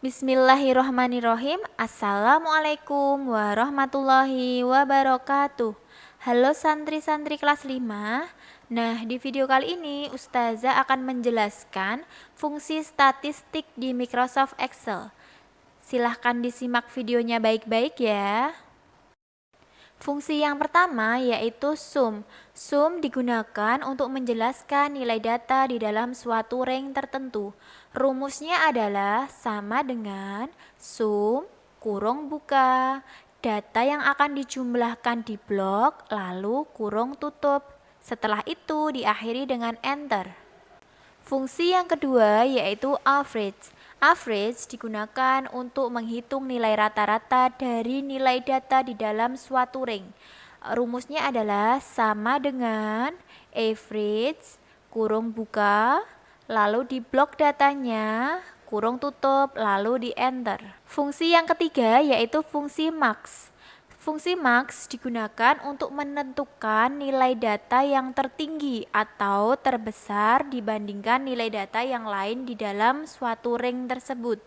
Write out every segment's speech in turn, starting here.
Bismillahirrohmanirrohim. Assalamualaikum warahmatullahi wabarakatuh. Halo santri-santri kelas 5. Nah, di video kali ini Ustazah akan menjelaskan fungsi statistik di Microsoft Excel. Silahkan disimak videonya baik-baik ya. Fungsi yang pertama yaitu sum. Sum digunakan untuk menjelaskan nilai data di dalam suatu range tertentu. Rumusnya adalah sama dengan sum kurung buka data yang akan dijumlahkan di blok lalu kurung tutup. Setelah itu diakhiri dengan enter. Fungsi yang kedua yaitu average. Average digunakan untuk menghitung nilai rata-rata dari nilai data di dalam suatu range. Rumusnya adalah sama dengan average kurung buka, lalu di blok datanya, kurung tutup, lalu di enter. Fungsi yang ketiga yaitu fungsi max. Fungsi max digunakan untuk menentukan nilai data yang tertinggi atau terbesar dibandingkan nilai data yang lain di dalam suatu range tersebut.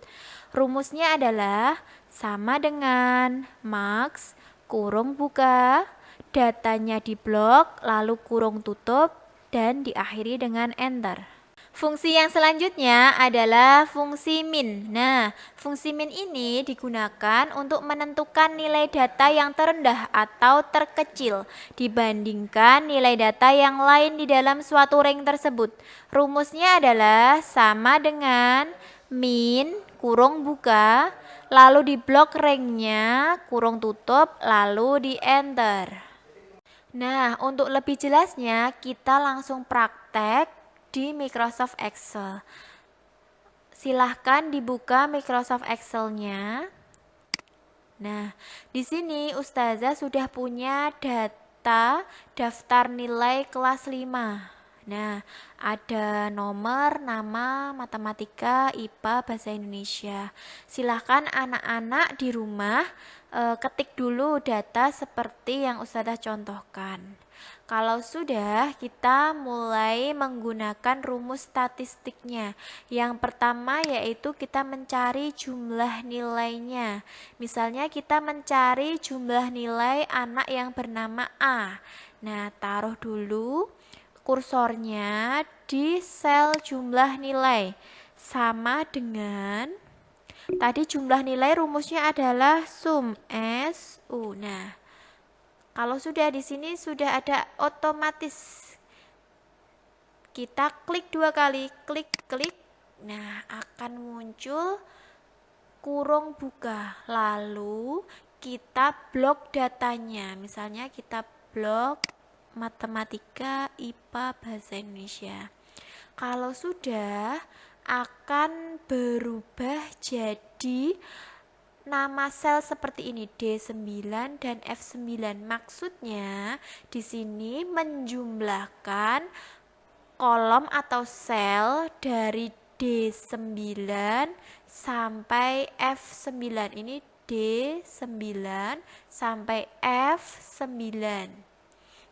Rumusnya adalah sama dengan max kurung buka, datanya di blok, lalu kurung tutup, dan diakhiri dengan enter. Fungsi yang selanjutnya adalah fungsi min. Nah, fungsi min ini digunakan untuk menentukan nilai data yang terendah atau terkecil dibandingkan nilai data yang lain di dalam suatu range tersebut. Rumusnya adalah sama dengan min kurung buka, lalu di blok range-nya kurung tutup, lalu di enter. Nah, untuk lebih jelasnya kita langsung praktek di Microsoft Excel. Silahkan dibuka Microsoft Excel-nya. Nah, di sini Ustazah sudah punya data daftar nilai kelas 5. Nah, ada nomor, nama, matematika, IPA, bahasa Indonesia. Silahkan anak-anak di rumah ketik dulu data seperti yang Ustazah contohkan. Kalau sudah, kita mulai menggunakan rumus statistiknya. Yang pertama yaitu kita mencari jumlah nilainya. Misalnya kita mencari jumlah nilai anak yang bernama A. Nah, taruh dulu kursornya di sel jumlah nilai. Sama dengan tadi jumlah nilai rumusnya adalah sum SU. Nah, kalau sudah di sini sudah ada otomatis. Kita klik 2 kali, klik. Nah, akan muncul kurung buka. Lalu kita blok datanya. Misalnya kita blok matematika, IPA, bahasa Indonesia. Kalau sudah akan berubah jadi nama sel seperti ini D9 dan F9. Maksudnya di sini menjumlahkan kolom atau sel dari D9 sampai F9. Ini D9 sampai F9.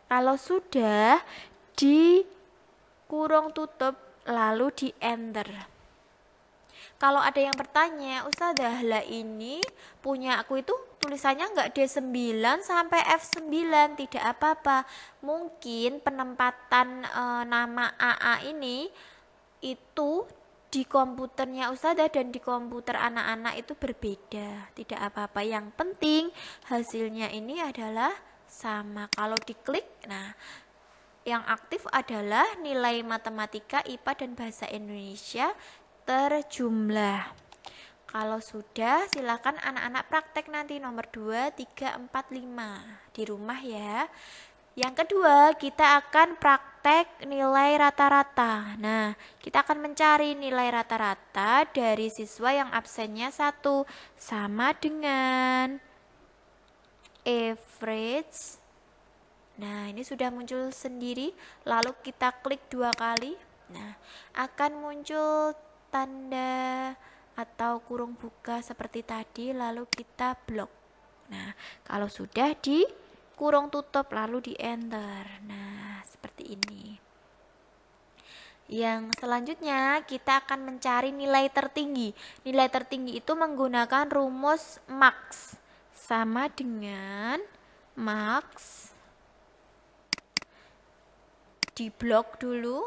Kalau sudah di kurung tutup lalu di enter. Kalau ada yang bertanya, Ustazah lah ini punya aku itu tulisannya enggak D9 sampai F9, tidak apa-apa. Mungkin penempatan nama AA ini itu di komputernya Ustazah dan di komputer anak-anak itu berbeda. Tidak apa-apa, yang penting hasilnya ini adalah sama. Kalau diklik, nah yang aktif adalah nilai matematika, IPA, dan bahasa Indonesia terjumlah. Kalau sudah, silakan anak-anak praktek nanti nomor 2, 3, 4, 5 di rumah ya. Yang kedua, kita akan praktek nilai rata-rata. Nah, kita akan mencari nilai rata-rata dari siswa yang absennya 1 sama dengan average. Nah, ini sudah muncul sendiri. Lalu kita klik 2 kali. Nah, akan muncul tanda atau kurung buka seperti tadi, lalu kita blok. Nah, kalau sudah di kurung tutup lalu di enter. Nah, seperti ini. Yang selanjutnya kita akan mencari nilai tertinggi. Nilai tertinggi itu menggunakan rumus max, sama dengan max di blok dulu.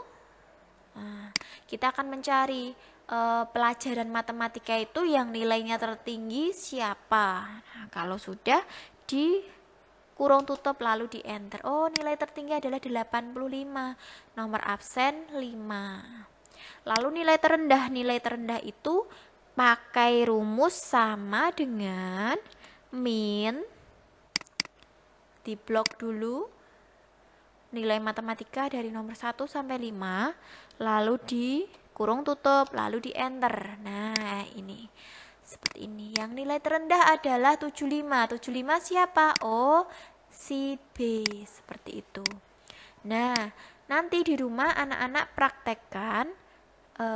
Nah, kita akan mencari pelajaran matematika itu yang nilainya tertinggi siapa. Nah, kalau sudah di kurung tutup lalu di enter. Oh, nilai tertinggi adalah 85. Nomor absen 5. Lalu nilai terendah itu pakai rumus sama dengan min di blok dulu nilai matematika dari nomor 1 sampai 5, lalu di kurung tutup, lalu di enter. Nah, ini seperti ini. Yang nilai terendah adalah 75. 75 siapa? Oh, si B. Seperti itu. Nah, nanti di rumah anak-anak praktekkan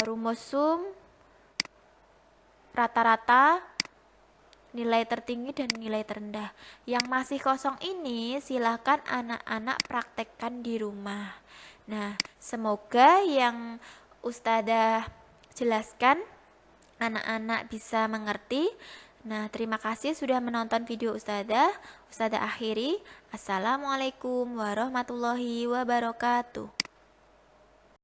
rumus sum rata-rata nilai tertinggi dan nilai terendah. Yang masih kosong ini silahkan anak-anak praktekkan di rumah. Nah, semoga yang Ustadzah jelaskan anak-anak bisa mengerti. Nah, terima kasih sudah menonton video Ustadzah. Ustadzah akhiri. Assalamualaikum warahmatullahi wabarakatuh.